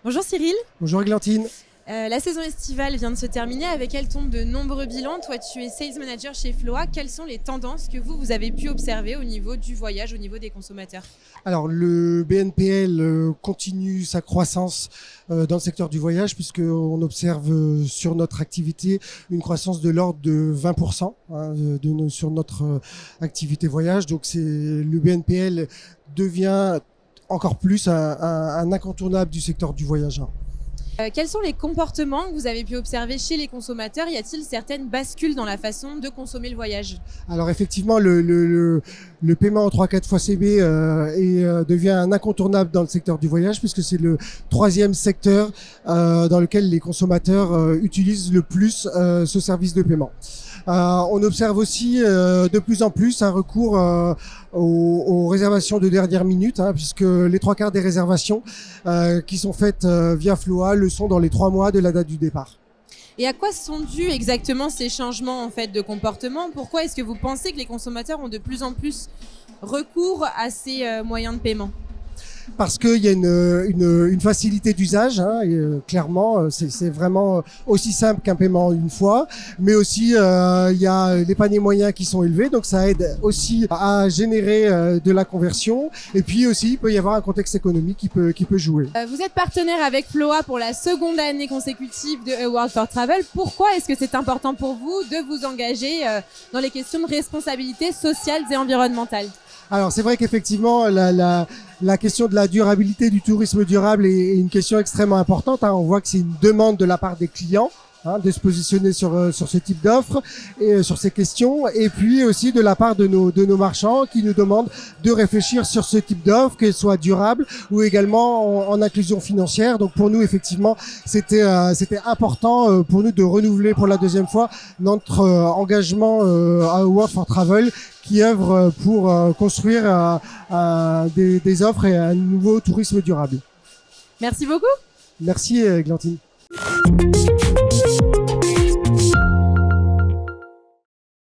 Bonjour Cyril. Bonjour Églantine. La saison estivale vient de se terminer, avec elle tombent de nombreux bilans. Toi, tu es Sales Manager chez Floa. Quelles sont les tendances que vous avez pu observer au niveau du voyage, au niveau des consommateurs? Alors le BNPL continue sa croissance dans le secteur du voyage, puisqu'on observe sur notre activité une croissance de l'ordre de 20% sur notre activité voyage. Donc le BNPL devient encore plus un incontournable du secteur du voyage. Quels sont les comportements que vous avez pu observer chez les consommateurs? Y a-t-il certaines bascules dans la façon de consommer le voyage? Alors effectivement, le paiement en 3-4 fois CB devient un incontournable dans le secteur du voyage, puisque c'est le troisième secteur dans lequel les consommateurs utilisent le plus ce service de paiement. On observe aussi de plus en plus un recours aux réservations de dernière minute, puisque les 3/4 des réservations qui sont faites via Floa le sont dans les 3 mois de la date du départ. Et à quoi sont dus exactement ces changements en fait de comportement? Pourquoi est-ce que vous pensez que les consommateurs ont de plus en plus recours à ces moyens de paiement? Parce qu'il y a une facilité d'usage, clairement, c'est vraiment aussi simple qu'un paiement une fois, mais aussi il y a les paniers moyens qui sont élevés, donc ça aide aussi à générer de la conversion, et puis aussi il peut y avoir un contexte économique qui peut jouer. Vous êtes partenaire avec Floa pour la seconde année consécutive de Award for Travel. Pourquoi est-ce que c'est important pour vous de vous engager dans les questions de responsabilité sociale et environnementale? Alors c'est vrai qu'effectivement la question de la durabilité du tourisme durable est une question extrêmement importante. On voit que c'est une demande de la part des clients de se positionner sur ce type d'offres et sur ces questions, et puis aussi de la part de nos marchands qui nous demandent de réfléchir sur ce type d'offres, qu'elles soient durables ou également en inclusion financière. Donc pour nous effectivement c'était important pour nous de renouveler pour la deuxième fois notre engagement à Award for Travel, qui œuvre pour construire des offres et un nouveau tourisme durable. Merci beaucoup. Merci Églantine.